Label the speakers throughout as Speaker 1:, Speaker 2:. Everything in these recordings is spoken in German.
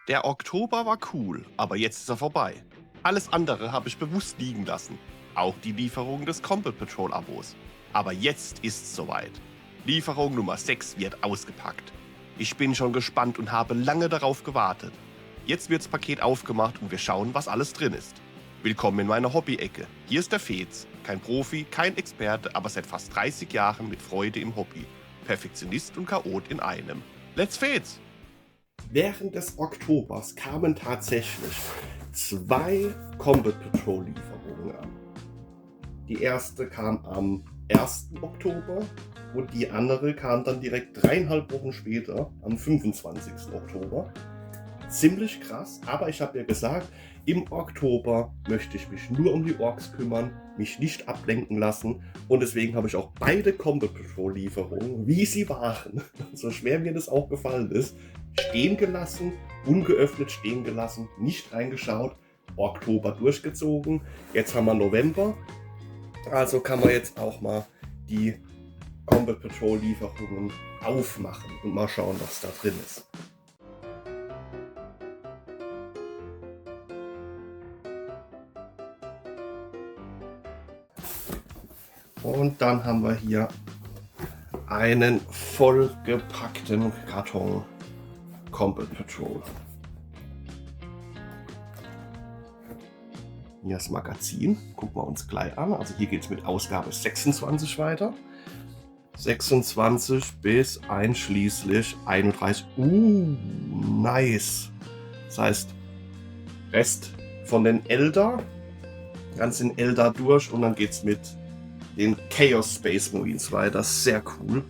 Speaker 1: Der Oktober war cool, aber jetzt ist er vorbei. Alles andere habe ich bewusst liegen lassen. Auch die Lieferung des Combat Patrol Abos. Aber jetzt ist's soweit. Lieferung Nummer 6 wird ausgepackt. Ich bin schon gespannt und habe lange darauf gewartet. Jetzt wird's Paket aufgemacht und wir schauen, was alles drin ist. Willkommen in meiner Hobby-Ecke. Hier ist der Fez. Kein Profi, kein Experte, aber seit fast 30 Jahren mit Freude im Hobby. Perfektionist und Chaot in einem. Let's Fez! Während des Oktobers kamen tatsächlich 2 Combat Patrol Lieferungen an. Die erste kam am 1. Oktober und die andere kam dann direkt 3,5 Wochen später, am 25. Oktober. Ziemlich krass, aber ich habe ja gesagt, im Oktober möchte ich mich nur um die Orks kümmern, mich nicht ablenken lassen und deswegen habe ich auch beide Combat Patrol Lieferungen, wie sie waren, so schwer mir das auch gefallen ist, stehen gelassen, ungeöffnet stehen gelassen, nicht reingeschaut, Oktober durchgezogen. Jetzt haben wir November, also kann man jetzt auch mal die Combat Patrol Lieferungen aufmachen und mal schauen, was da drin ist. Und dann haben wir hier einen vollgepackten Karton Combat Patrol. Hier das Magazin, gucken wir uns gleich an. Also hier geht es mit Ausgabe 26 weiter. 26 bis einschließlich 31. Nice. Das heißt, Rest von den Eldar, ganz in Eldar durch und dann geht es mit den Chaos Space Marines weiter. Sehr cool.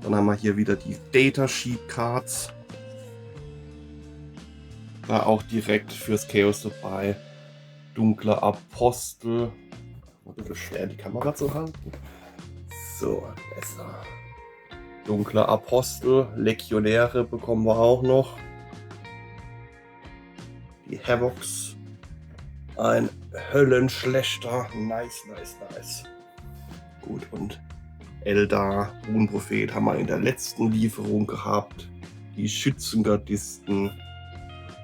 Speaker 1: Dann haben wir hier wieder die Data Sheet Cards. Da auch direkt fürs Chaos dabei. Dunkler Apostel. Ein bisschen schwer die Kamera zu halten. So, besser. Dunkler Apostel. Legionäre bekommen wir auch noch. Die Havocs. Ein Höllenschlechter. Nice, nice, nice. Gut, und Eldar, Runenprophet haben wir in der letzten Lieferung gehabt. Die Schützengardisten,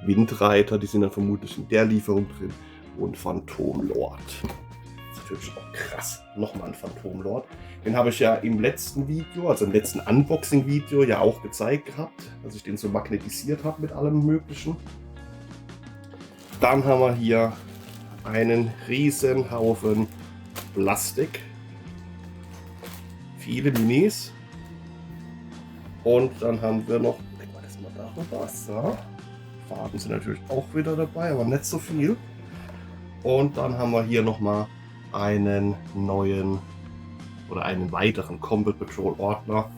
Speaker 1: Windreiter, die sind dann vermutlich in der Lieferung drin. Und Phantomlord. Das ist natürlich auch krass. Nochmal ein Phantomlord. Den habe ich ja im letzten Video, also im letzten Unboxing-Video, ja auch gezeigt gehabt, dass ich den so magnetisiert habe mit allem Möglichen. Dann haben wir hier einen riesen Haufen Plastik. Viele Minis. Und dann haben wir noch, guck mal, das mal da noch was. Ja. Farben sind natürlich auch wieder dabei, aber nicht so viel. Und dann haben wir hier nochmal einen neuen oder einen weiteren Combat Patrol Ordner.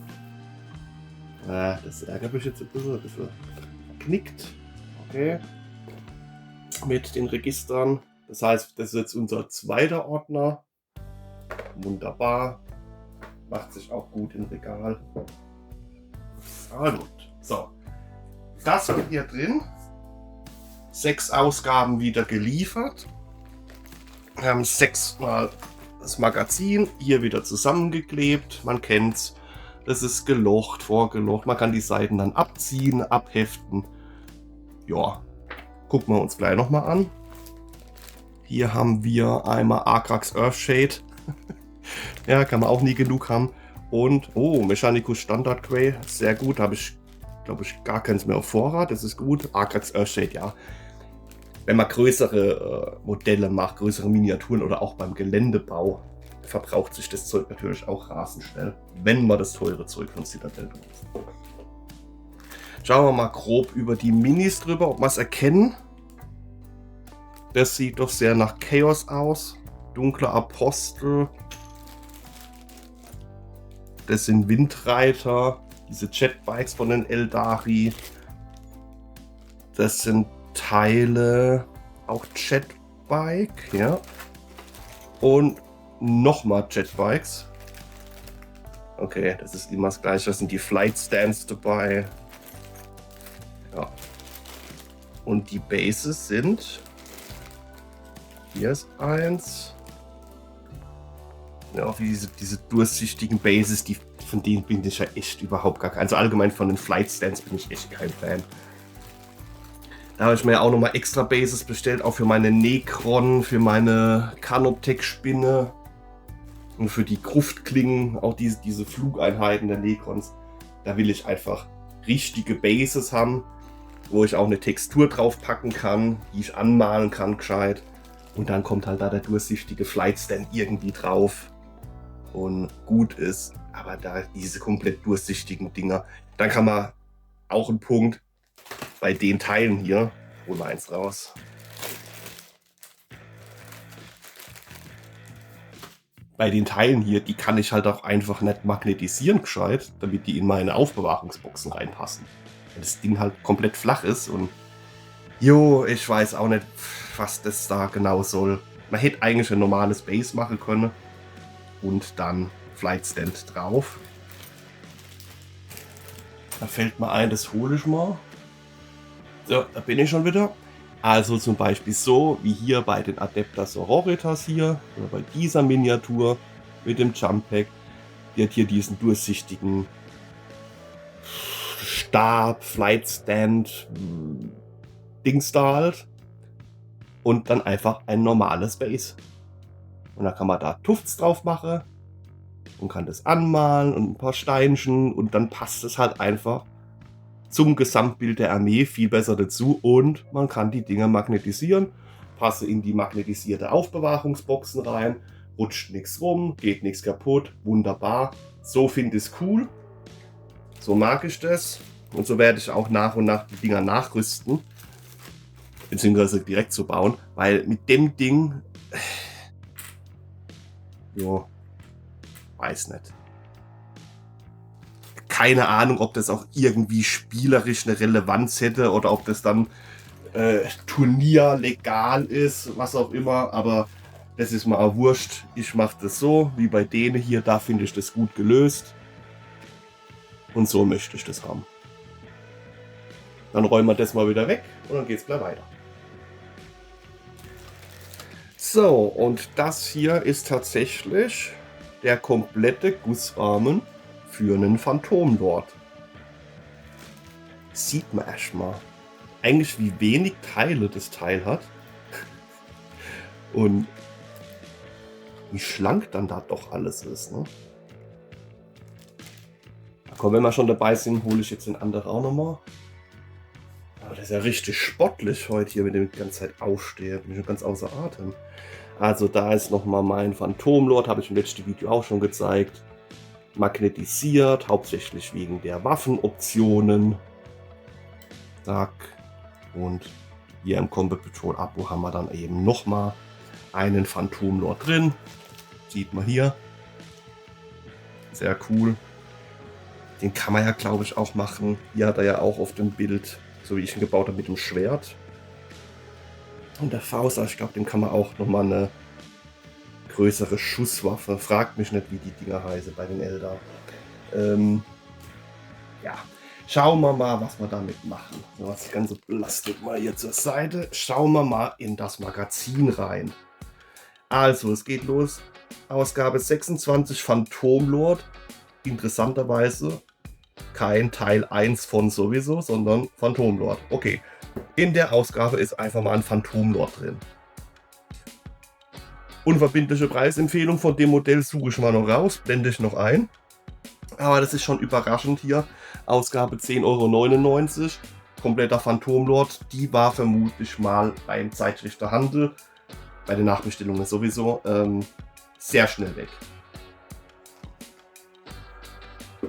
Speaker 1: Das ärgert mich jetzt ein bisschen knickt. Okay. Mit den Registern. Das heißt, das ist jetzt unser zweiter Ordner. Wunderbar. Macht sich auch gut im Regal. So. Das wird hier drin. 6 Ausgaben wieder geliefert. Wir haben 6-mal das Magazin hier wieder zusammengeklebt. Man kennt's. Das ist gelocht, vorgelocht. Man kann die Seiten dann abziehen, abheften. Ja, gucken wir uns gleich nochmal an. Hier haben wir einmal Agrax Earthshade. Ja, kann man auch nie genug haben. Und, Mechanicus Standard Grey. Sehr gut. Da habe ich, glaube ich, gar keins mehr auf Vorrat. Das ist gut. Agrax Earthshade, ja. Wenn man größere Modelle macht, größere Miniaturen oder auch beim Geländebau, verbraucht sich das Zeug natürlich auch rasend schnell, wenn man das teure Zeug von Citadel benutzt. Schauen wir mal grob über die Minis drüber, ob wir es erkennen. Das sieht doch sehr nach Chaos aus. Dunkler Apostel. Das sind Windreiter. Diese Jetbikes von den Eldari. Das sind Teile, auch Jetbike, ja. Und nochmal Jetbikes. Okay, das ist immer das gleiche. Das sind die Flight Stands dabei. Ja. Und die Bases sind. Hier ist eins. Ja, auch wie diese durchsichtigen Bases, von denen bin ich ja echt überhaupt gar kein. Also allgemein von den Flight Stands bin ich echt kein Fan. Da habe ich mir ja auch nochmal extra Bases bestellt, auch für meine Necron, für meine Canoptech-Spinne und für die Gruftklingen, auch diese Flugeinheiten der Necrons. Da will ich einfach richtige Bases haben, wo ich auch eine Textur drauf packen kann, die ich anmalen kann gescheit. Und dann kommt halt da der durchsichtige Flightstand irgendwie drauf und gut ist. Aber da diese komplett durchsichtigen Dinger, dann kann man auch einen Punkt bei den Teilen hier, holen wir eins raus. Bei den Teilen hier, die kann ich halt auch einfach nicht magnetisieren gescheit, damit die in meine Aufbewahrungsboxen reinpassen. Wenn das Ding halt komplett flach ist und jo, ich weiß auch nicht, was das da genau soll. Man hätte eigentlich ein normales Base machen können und dann Flightstand drauf. Da fällt mir ein, das hole ich mal. So, da bin ich schon wieder. Also zum Beispiel so wie hier bei den Adeptas Sororitas hier, oder bei dieser Miniatur mit dem Jump Pack. Die hat hier diesen durchsichtigen Stab, Flightstand, Dings da halt. Und dann einfach ein normales Base. Und da kann man da Tufts drauf machen und kann das anmalen und ein paar Steinchen und dann passt es halt einfach zum Gesamtbild der Armee viel besser dazu und man kann die Dinger magnetisieren, passe in die magnetisierte Aufbewahrungsboxen rein, rutscht nichts rum, geht nichts kaputt, wunderbar. So finde ich es cool, so mag ich das und so werde ich auch nach und nach die Dinger nachrüsten, beziehungsweise direkt zu bauen, weil mit dem Ding, jo, weiß nicht. Keine Ahnung, ob das auch irgendwie spielerisch eine Relevanz hätte oder ob das dann turnierlegal ist, was auch immer, aber das ist mal auch wurscht. Ich mache das so, wie bei denen hier, da finde ich das gut gelöst und so möchte ich das haben. Dann räumen wir das mal wieder weg und dann geht es gleich weiter. So, und das hier ist tatsächlich der komplette Gussrahmen für einen Phantomlord. Sieht man erstmal eigentlich, wie wenig Teile das Teil hat und wie schlank dann da doch alles ist. Ne? Komm, wenn wir schon dabei sind, hole ich jetzt den anderen auch nochmal. Aber das ist ja richtig spottlich heute hier, mit dem ich die ganze Zeit aufstehe. Bin schon ganz außer Atem. Also da ist nochmal mein Phantomlord, habe ich im letzten Video auch schon gezeigt. Magnetisiert, hauptsächlich wegen der Waffenoptionen. Zack. Und hier im Combat Patrol Abo haben wir dann eben nochmal einen Phantomlord drin. Sieht man hier. Sehr cool. Den kann man ja, glaube ich, auch machen. Hier hat er ja auch auf dem Bild, so wie ich ihn gebaut habe, mit dem Schwert. Und der Faust, ich glaube, dem kann man auch nochmal eine größere Schusswaffe. Fragt mich nicht, wie die Dinger heißen bei den Eldar. Ja, schauen wir mal, was wir damit machen. So, das ganze Plastik mal hier zur Seite. Schauen wir mal in das Magazin rein. Also, es geht los. Ausgabe 26 Phantomlord. Interessanterweise kein Teil 1 von sowieso, sondern Phantomlord. Okay, in der Ausgabe ist einfach mal ein Phantomlord drin. Unverbindliche Preisempfehlung von dem Modell suche ich mal noch raus, blende ich noch ein. Aber das ist schon überraschend hier. Ausgabe 10,99 €. Kompletter Phantomlord. Die war vermutlich mal beim Zeitschriftenhandel, bei den Nachbestellungen sowieso, sehr schnell weg.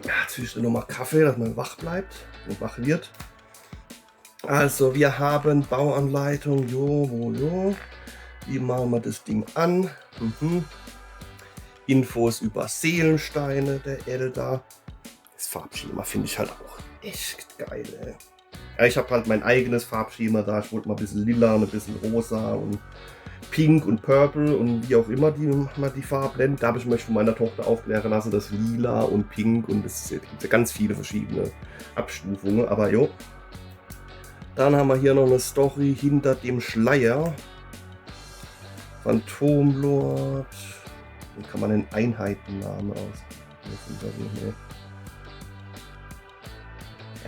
Speaker 1: Jetzt will ich nochmal Kaffee, dass man wach bleibt und wach wird. Also wir haben Bauanleitung, jo. Wie machen wir das Ding an? Infos über Seelensteine der Eldar. Das Farbschema finde ich halt auch echt geil, ey. Ja, ich habe halt mein eigenes Farbschema da. Ich wollte mal ein bisschen lila und ein bisschen rosa und pink und purple und wie auch immer man die Farbe nennt. Da habe ich mich von meiner Tochter aufklären lassen, dass lila und pink und es gibt ja ganz viele verschiedene Abstufungen. Aber jo. Dann haben wir hier noch eine Story hinter dem Schleier. Phantomlord. Wie kann man den Einheitennamen aus?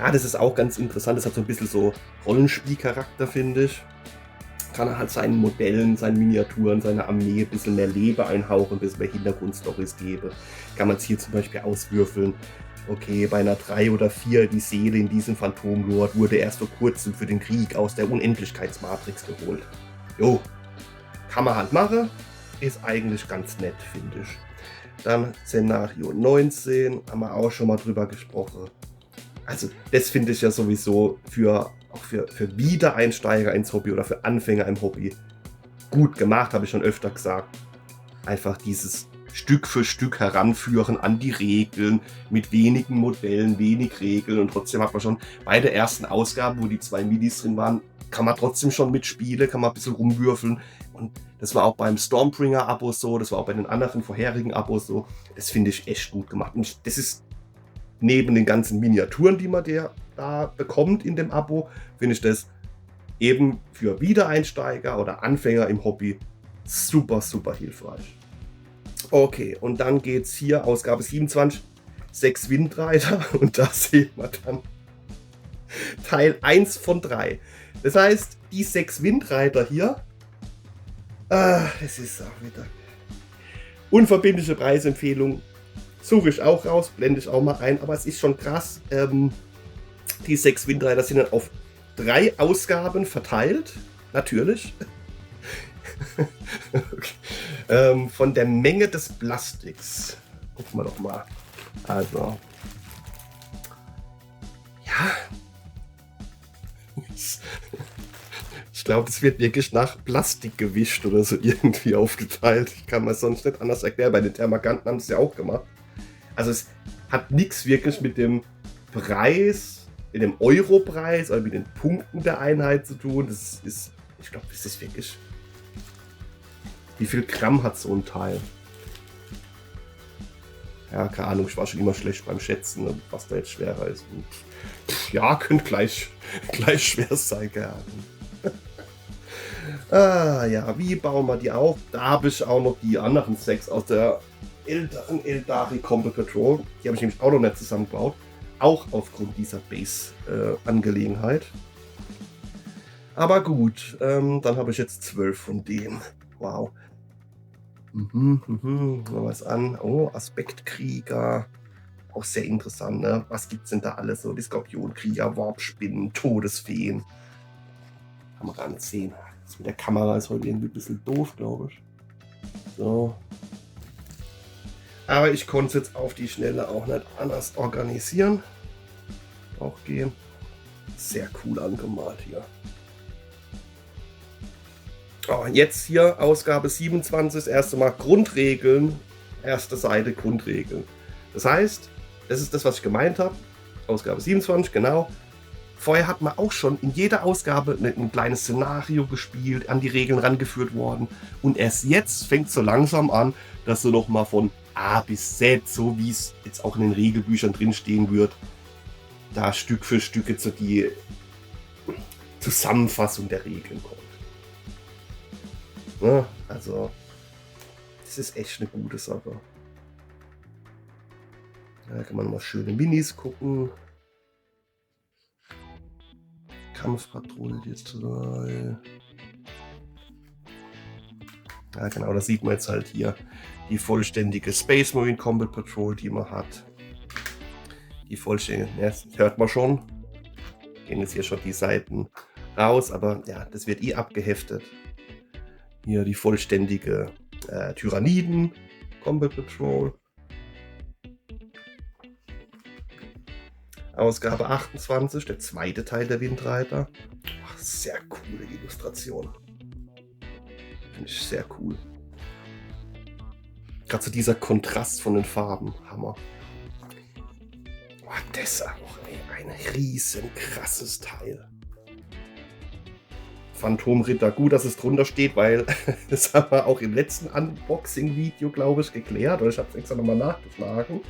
Speaker 2: Ja, das ist auch ganz interessant. Das hat so ein bisschen so Rollenspielcharakter, finde ich. Kann er halt seinen Modellen, seinen Miniaturen, seiner Armee ein bisschen mehr Leben einhauchen, ein bisschen mehr Hintergrundstories geben. Kann man es hier zum Beispiel auswürfeln. Okay, bei einer 3 oder 4, die Seele in diesem Phantomlord wurde erst vor kurzem für den Krieg aus der Unendlichkeitsmatrix geholt. Jo, kann man halt machen. Ist eigentlich ganz nett, finde ich. Dann Szenario 19, haben wir auch schon mal drüber gesprochen. Also das finde ich ja sowieso auch für Wiedereinsteiger ins Hobby oder für Anfänger im Hobby gut gemacht, habe ich schon öfter gesagt. Einfach dieses Stück für Stück heranführen an die Regeln, mit wenigen Modellen, wenig Regeln, und trotzdem hat man schon bei der ersten Ausgabe, wo die 2 Minis drin waren, kann man trotzdem schon mitspielen, kann man ein bisschen rumwürfeln, und das war auch beim Stormbringer-Abo so, das war auch bei den anderen vorherigen Abos so. Das finde ich echt gut gemacht, und das ist neben den ganzen Miniaturen, die man da bekommt in dem Abo, finde ich das eben für Wiedereinsteiger oder Anfänger im Hobby super, super hilfreich. Okay, und dann geht es hier, Ausgabe 27, 6 Windreiter, und da sehen wir dann Teil 1 von 3. Das heißt, die 6 Windreiter hier, das ist auch wieder unverbindliche Preisempfehlung, suche ich auch raus, blende ich auch mal ein, aber es ist schon krass. Die 6 Windreiter sind dann auf 3 Ausgaben verteilt, natürlich. Okay. Von der Menge des Plastiks. Gucken wir doch mal. Also. Ja. Ich glaube, es wird wirklich nach Plastik gewischt oder so irgendwie aufgeteilt. Ich kann mir es sonst nicht anders erklären. Bei den Thermaganten haben sie es ja auch gemacht. Also es hat nichts wirklich mit dem Preis, mit dem Europreis oder mit den Punkten der Einheit zu tun. Das ist, ich glaube, das ist wirklich... Wie viel Gramm hat so ein Teil? Ja, keine Ahnung, ich war schon immer schlecht beim Schätzen, was da jetzt schwerer ist. Und, ja, könnte gleich schwer sein, keine Ahnung. Ja, wie bauen wir die auf? Da habe ich auch noch die anderen 6 aus der älteren Eldari Combat Patrol. Die habe ich nämlich auch noch nicht zusammengebaut. Auch aufgrund dieser Base-Angelegenheit. Aber gut, dann habe ich jetzt 12 von denen. Wow. Mal was an. Oh, Aspektkrieger. Auch sehr interessant, ne? Was gibt's denn da alles so? Die Skorpionkrieger, Warpspinnen, Todesfeen. Kann man gar nicht sehen. Das mit der Kamera ist heute irgendwie ein bisschen doof, glaube ich. So. Aber ich konnte es jetzt auf die Schnelle auch nicht anders organisieren. Auch gehen. Sehr cool angemalt hier. Oh, jetzt hier Ausgabe 27, das erste Mal Grundregeln. Erste Seite Grundregeln. Das heißt, das ist das, was ich gemeint habe. Ausgabe 27, genau. Vorher hat man auch schon in jeder Ausgabe ein kleines Szenario gespielt, an die Regeln rangeführt worden. Und erst jetzt fängt es so langsam an, dass du nochmal von A bis Z, so wie es jetzt auch in den Regelbüchern drinstehen wird, da Stück für Stück jetzt so die Zusammenfassung der Regeln kommt. Ja, also, das ist echt eine gute Sache. Da kann man mal schöne Minis gucken. Kampfpatrouille 2. Ja, genau, da sieht man jetzt halt hier die vollständige Space Marine Combat Patrol, die man hat. Die vollständige, ja, das hört man schon. Gehen jetzt hier schon die Seiten raus, aber ja, das wird abgeheftet. Hier die vollständige Tyranniden Combat Patrol. Ausgabe 28, der zweite Teil der Windreiter. Ach, sehr coole Illustration. Finde ich sehr cool. Gerade so dieser Kontrast von den Farben. Hammer. Oh, das ist auch ein riesen krasses Teil. Phantomritter, gut, dass es drunter steht, weil das haben wir auch im letzten Unboxing-Video, glaube ich, geklärt. Oder ich habe es extra nochmal nachgeschlagen.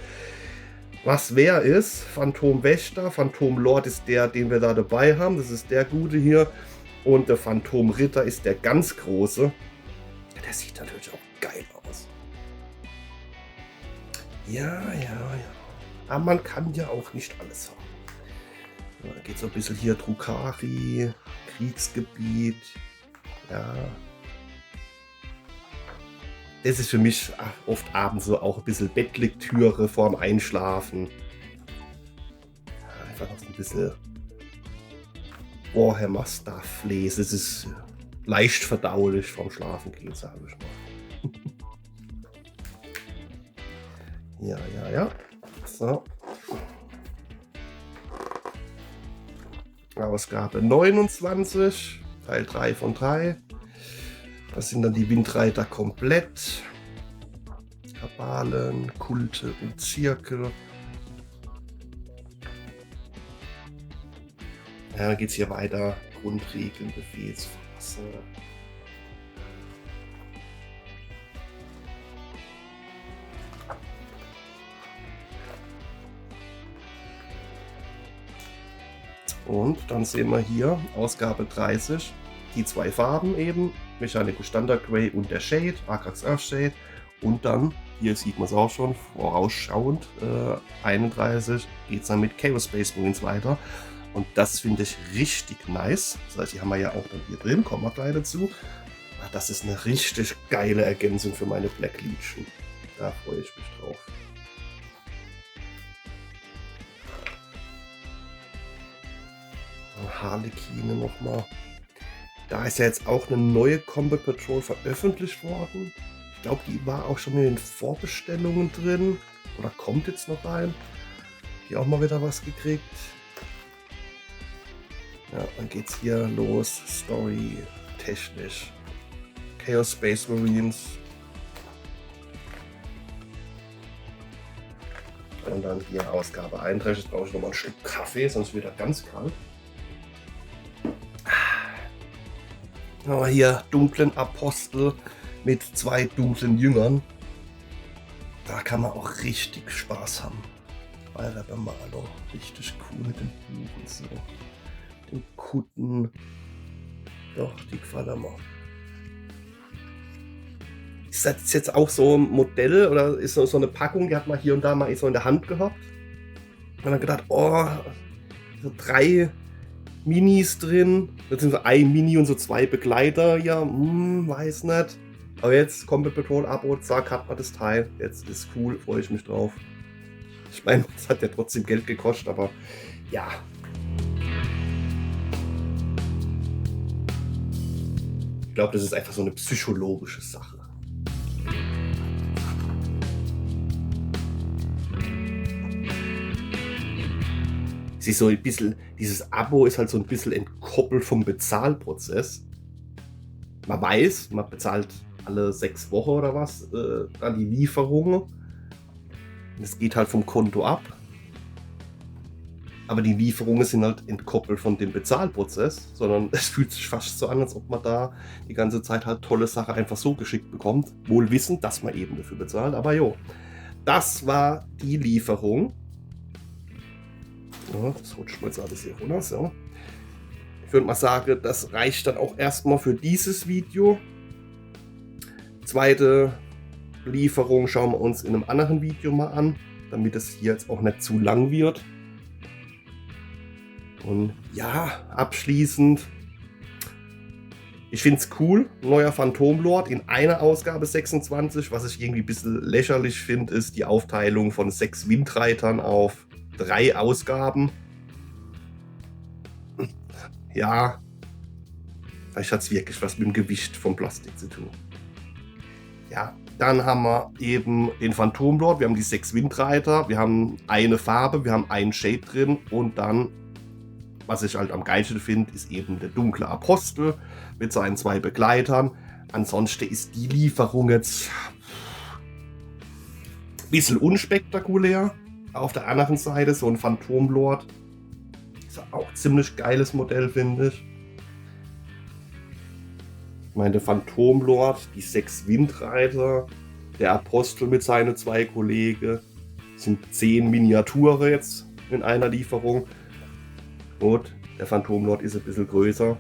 Speaker 2: Was wer ist? Phantomwächter. Phantomlord ist der, den wir da dabei haben. Das ist der gute hier. Und der Phantomritter ist der ganz große. Der sieht natürlich auch geil aus. Ja. Aber man kann ja auch nicht alles haben. Da geht so ein bisschen hier Drukari, Kriegsgebiet. Ja. Das ist für mich oft abends so auch ein bisschen Bettlektüre vorm Einschlafen. Ja, einfach noch so ein bisschen Warhammer-Stuff lesen. Es ist leicht verdaulich vorm Schlafengehen, sage ich mal. Ja. So. Ausgabe 29, Teil 3 von 3. Das sind dann die Windreiter komplett. Kabalen, Kulte und Zirkel. Ja, dann geht es hier weiter. Grundregeln, Befehlsphase. Und dann sehen wir hier Ausgabe 30, die 2 Farben eben, Mechanical Standard Grey und der Shade, Arcax Earthshade. Und dann, hier sieht man es auch schon, vorausschauend, 31 geht es dann mit Chaos Space Marines weiter. Und das finde ich richtig nice. Das heißt, die haben wir ja auch dann hier drin, kommen wir gleich dazu. Das ist eine richtig geile Ergänzung für meine Black Legion. Da freue ich mich drauf. Harlekine nochmal. Da ist ja jetzt auch eine neue Combat Patrol veröffentlicht worden. Ich glaube, die war auch schon in den Vorbestellungen drin. Oder kommt jetzt noch rein. Die auch mal wieder was gekriegt. Ja, dann geht's hier los. Story, technisch. Chaos Space Marines. Und dann hier Ausgabe 31. Jetzt brauche ich nochmal ein Stück Kaffee, sonst wird er ganz kalt. Aber hier dunklen Apostel mit 2 dunklen Jüngern. Da kann man auch richtig Spaß haben. Bei der Bemalung. Richtig cool mit den Buchen. So. Den Kutten. Doch, die gefallen mir. Ist das jetzt auch so ein Modell oder ist so eine Packung, die hat man hier und da mal so in der Hand gehabt? Und dann gedacht, oh, so 3 Minis drin, beziehungsweise ein Mini und so 2 Begleiter, ja, weiß nicht. Aber jetzt Combat Patrol Abo, zack, hat man das Teil. Jetzt ist cool, freue ich mich drauf. Ich meine, es hat ja trotzdem Geld gekostet, aber ja. Ich glaube, das ist einfach so eine psychologische Sache. Es ist so ein bisschen, dieses Abo ist halt so ein bisschen entkoppelt vom Bezahlprozess. Man weiß, man bezahlt alle 6 Wochen oder was, dann die Lieferung. Es geht halt vom Konto ab. Aber die Lieferungen sind halt entkoppelt von dem Bezahlprozess, sondern es fühlt sich fast so an, als ob man da die ganze Zeit halt tolle Sachen einfach so geschickt bekommt. Wohl wissend, dass man eben dafür bezahlt, aber jo. Das war die Lieferung. Ja, das rutscht mir jetzt alles hier runter. So. Ich würde mal sagen, das reicht dann auch erstmal für dieses Video. Zweite Lieferung schauen wir uns in einem anderen Video mal an, damit es hier jetzt auch nicht zu lang wird. Und ja, abschließend, ich finde es cool, neuer Phantom Lord in einer Ausgabe 26. Was ich irgendwie ein bisschen lächerlich finde, ist die Aufteilung von 6 Windreitern auf 3 Ausgaben. Ja, vielleicht hat es wirklich was mit dem Gewicht vom Plastik zu tun. Ja, dann haben wir eben den Phantom Lord, wir haben die 6 Windreiter, wir haben eine Farbe, wir haben einen Shade drin und dann, was ich halt am geilsten finde, ist eben der dunkle Apostel mit seinen 2 Begleitern. Ansonsten ist die Lieferung jetzt ein bisschen unspektakulär. Auf der anderen Seite so ein Phantom Lord. Ist auch ein ziemlich geiles Modell, finde ich. Ich meine, der Phantom Lord, die 6 Windreiter, der Apostel mit seinen 2 Kollegen, sind 10 Miniaturen jetzt in einer Lieferung. Gut, der Phantom Lord ist ein bisschen größer.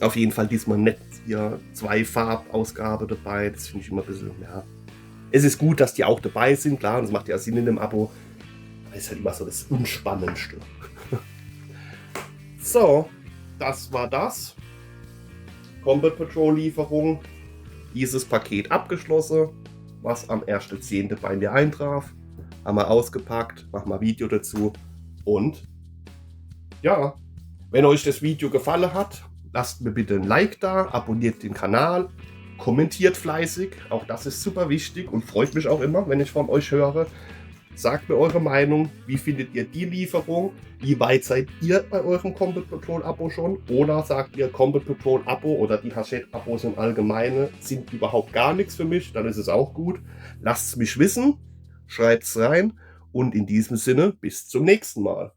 Speaker 2: Auf jeden Fall diesmal nicht hier 2 Farbausgaben dabei. Das finde ich immer ein bisschen, ja. Es ist gut, dass die auch dabei sind, klar, und das macht ja Sinn in dem Abo. Das ist halt immer so das Unspannendste. So, das war das. Combat Patrol Lieferung. Dieses Paket abgeschlossen, was am 1.10. bei mir eintraf. Haben wir ausgepackt, machen wir ein Video dazu. Und ja, wenn euch das Video gefallen hat, lasst mir bitte ein Like da, abonniert den Kanal, kommentiert fleißig. Auch das ist super wichtig und freut mich auch immer, wenn ich von euch höre. Sagt mir eure Meinung, wie findet ihr die Lieferung? Wie weit seid ihr bei eurem Combat Patrol Abo schon? Oder sagt ihr, Combat Patrol Abo oder die Hachette-Abos im Allgemeinen sind überhaupt gar nichts für mich? Dann ist es auch gut. Lasst es mich wissen, schreibt es rein und in diesem Sinne bis zum nächsten Mal.